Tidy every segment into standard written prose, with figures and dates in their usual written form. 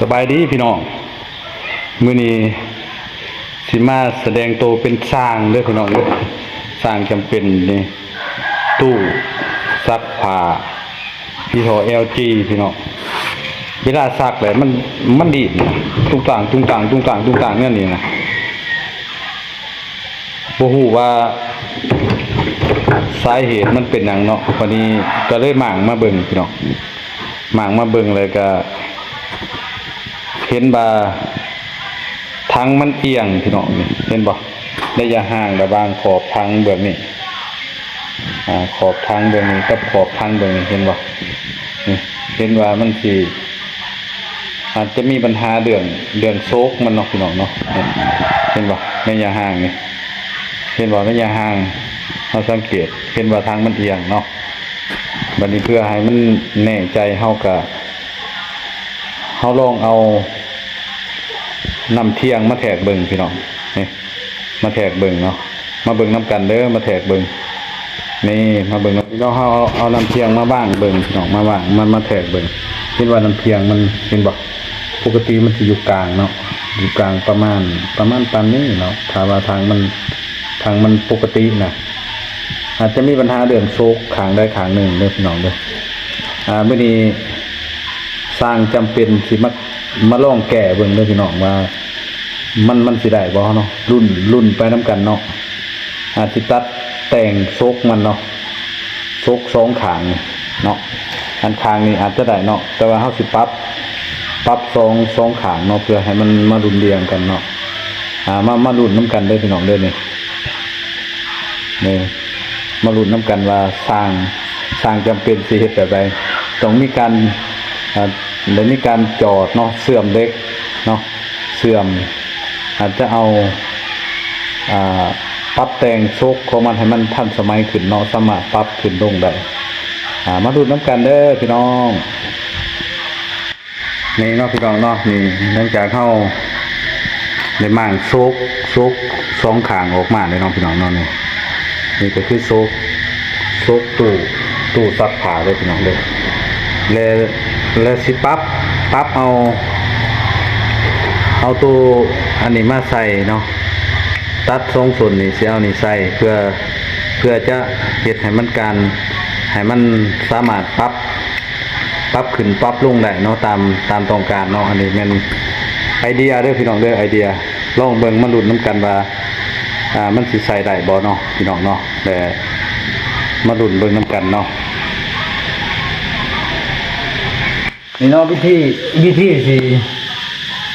สบายดีพี่น้องมื้อนี้สิมาแสดงโตวเป็นสร้างเด้อพี่น้องเด้อสร้างจำเป็นนี่ตู้ซักผ้ายี่ห้อ LG พี่น้องเวลาซักแล้วมันดีดนะตุ้งต่างเนี่ยนี่นะบ่ฮู้ว่าสาเหตุมันเป็นหยังเนาะวันนี้ก็เลยหม่างมาเบิ่งพี่น้องหม่างมาเบิ่งเลยก็เห็นว่าทั้งมันเอียงพี่น้องนี่เห็นบ่ระยะห่างระหว่างขอบทางเบื้องนี้ขอบทางเบื้องนี้กับขอบทางเบื้องนี้เห็นบ่นี่เห็นว่ามันสิอาจจะมีปัญหาเรื่องโซกมันเนาะพี่น้องเนาะเห็นบ่ระยะห่างนี่เห็นบ่ระยะห่างเราสังเกตเห็นว่าทางมันเอียงเนาะบัดนี้เพื่อให้มันแน่ใจเฮาก็เฮาลองเอานำเทียงมาแทกเบิ่งพี่น้องนี่มาแทกเบิ่งเนาะมาเบิ่งน้ำกันเด้อมาแทกเบิ่งนี่มาเบิ่งพี่น้องเอานำเทียงมาบ้างเบิ่งพี่น้องมาบ้างมันมาแทกเบิ่งเห็นว่าน้ำเทียงมันเห็นบ่ปกติมันสิอยู่กลางเนาะอยู่กลางประมาณปานนี้เนาะถ้าว่าทางมันปกตินะอาจจะมีปัญหาเรื่องโซกข้างใดข้างหนึ่งเด้อพี่น้องเด้อมื้อนี้สร้างจำเป็นสิมาลองแก้เบิ่งเด้อพี่น้องว่ามันสิได้บ่เนาะรุ่นไปนํกันเนาะอาจสิตัดแต่งโซกมันเนาะโซกสองข้างเนาะอันข้างนี้อาจจะได้เนาะแต่ว่าเฮาสิปรับสองข้างเนาะเพื่อให้มันมารุ่นเรียงกันเนาะมารุ่นนํกันเด้อพี่น้องเด้อนี่มาลุ้นน้ำกันว่าสร้างจำเป็นสิเฮ็ดแบบใดต้องมีการได้มีการจอดเนาะเสื่อมเล็กเนาะเสื่อมอาจจะเอาปรับแต่งโชคของมันให้มันทันสมัยขึ้นเนาะสามารถปรับขึ้นลงได้มาลุ้นน้ำกันเด้อพี่น้องนี่เนาะพี่น้องเนาะนี่หลังจากเข้าในม่างโชคสองข้างออกมาเลยเนาะพี่น้องเนาะนี่ก็คือโซกตู้ซักผ้าเลยพี่น้องเลยแล้วสิปั๊บเอาตัวอันนี้มาใส่เนาะตัดทรงส่วนนี้สิเอานี่ใส่เพื่อจะเฮ็ดให้มันสามารถปรับขึ้นปรับลงได้เนาะตามต้องการเนาะอันนี้แม่นไอเดียเด้อพี่น้องเด้อไอเดียลองเบิ่งมาลุ้นนำกันว่ามันสิใส่ได้บ่เนาะพี่น้องเนาะแต่มาดุนเบิ่งน้ำกันเนาะนี่เนาะวิธีสิ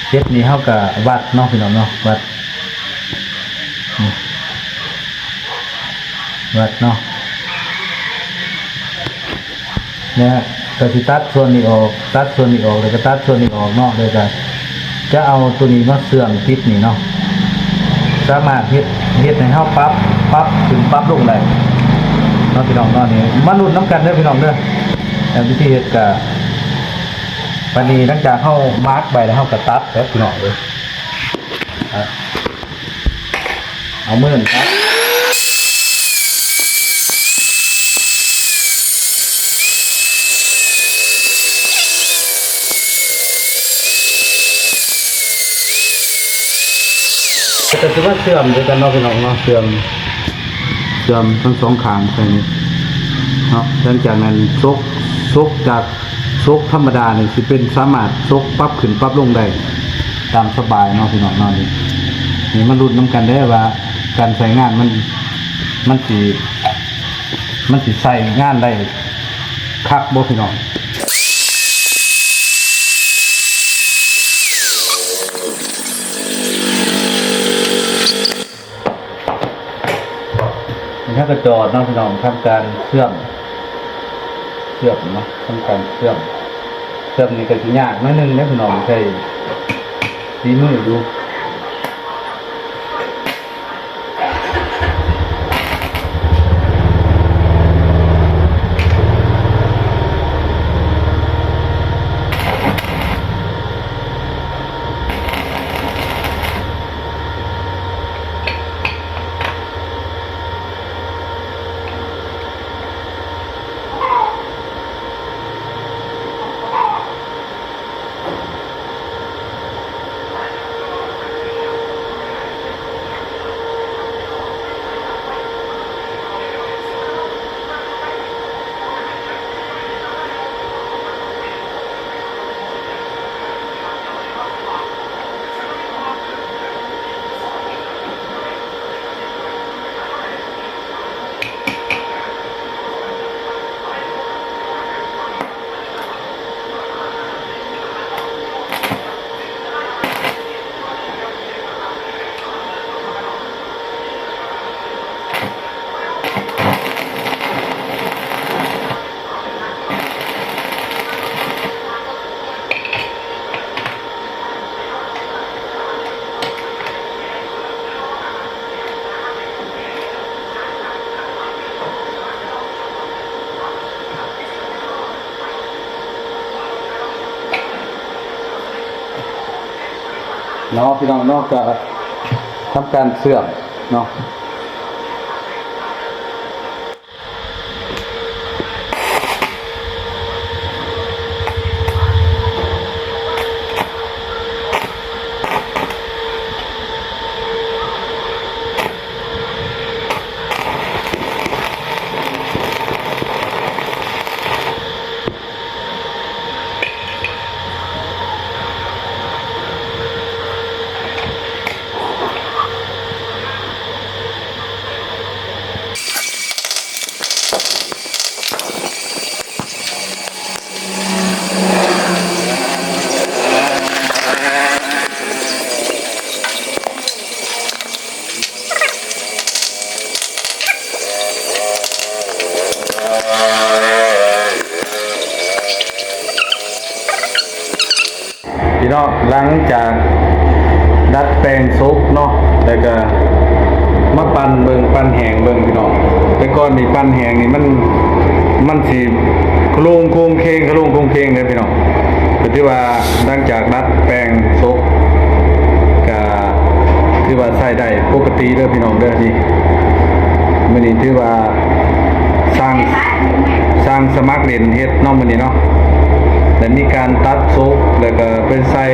เฮ็ดนี่เฮาก็วัดเนาะพี่น้องเนาะวัดเนาะเนี่ยก็สิตัดส่วนนี้ออกแล้วก็ตัดส่วนนี้ออกเนาะเลยก็จะเอาตัวนี้มาเสื่อมติดนี่เนาะสามารถเฮ็ดให้เฮาปรับขึ้นปรับลงได้เนาะพี่น้องเนาะนี่มาลุ้นน้ำกันเด้อพี่น้องเด้อแต่วิธีเฮ็ดก็ปานนี้หลังจากเฮามาร์คไว้แล้วเฮาก็ตัดแล้วพี่น้องเด้อเอามือตัดก็จะว่าเสื่อมด้วยกันเนาะพี่น้องเนาะเสื่อมทั้งสองข้างใช่นี่เนาะหลังจากนั้นซกจากซกธรรมดานี่สิเป็นสามารถซกปรับขึ้นปรับลงได้ตามสบายเนาะพี่น้องเนาะนี่มันรุ่นน้ำกันได้ว่าการใช้งานมันสิใส่งานได้คักบ่พี่น้องถ้ากระจอดน้องพี่น้องทำการเชื่อมเนาะทำการเชื่อมนี่ก็จะยากนิดนึงนะพี่น้องใช้ฝีมือดู เนาะพี่น้องเนาะก็ทำการเสื่อมเนาะพี่น้องหลังจากดัดแปลงซุปเนาะแล้วก็มาปั่นเบิงปั่นแหงเบิงพี่น้องแต่ก่อนนี่ปั่นแหงนี่มันสิโครงโครงเคงเลยพี่น้องคือที่ว่าหลังจากดัดแปลงซุปก็ที่ว่าใส่ได้ปกติเด้อพี่น้องเด้อนี่มื้อนี้ถือว่าสร้างสมัครเล่นเฮ็ดเนาะมื้อนี้เนาะและมีการตัดซุกแล้วก็เป็นใส่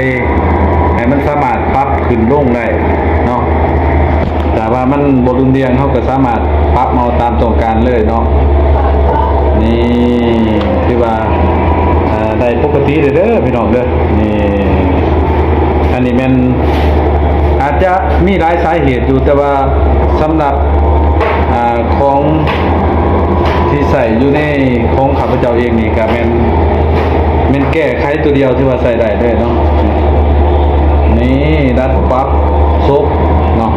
ให้มันสามารถปรับขึ้นลงได้เนาะแต่ว่ามันบรุนเรียงเขาก็สามารถปรับเอาตามต้องการเลยเนาะนี่ที่ว่าได้ปกติเด้อพี่น้องเด้อนี่อันนี้มันอาจจะมีหลายสาเหตุอยู่แต่ว่าสำหรับของที่ใส่อยู่ในของข้าพเจ้าเองนี่ก็มันแก้ไขตัวเดียวที่ว่าใส่ได้ด้วยเนาะนี่ดัดปั๊บซุปเนาะ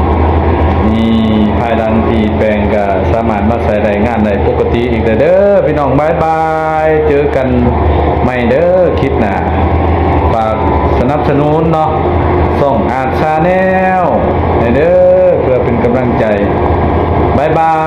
นี่ภายหลังที่แปลงก็สามารถมาใส่ได้งานได้ปกติอีกเด้อพี่น้องบายบายเจอกันใหม่เด้อคลิปหน้าฝากสนับสนุนเนาะส่องอาร์ตชาแนลเด้อเพื่อเป็นกำลังใจบายบาย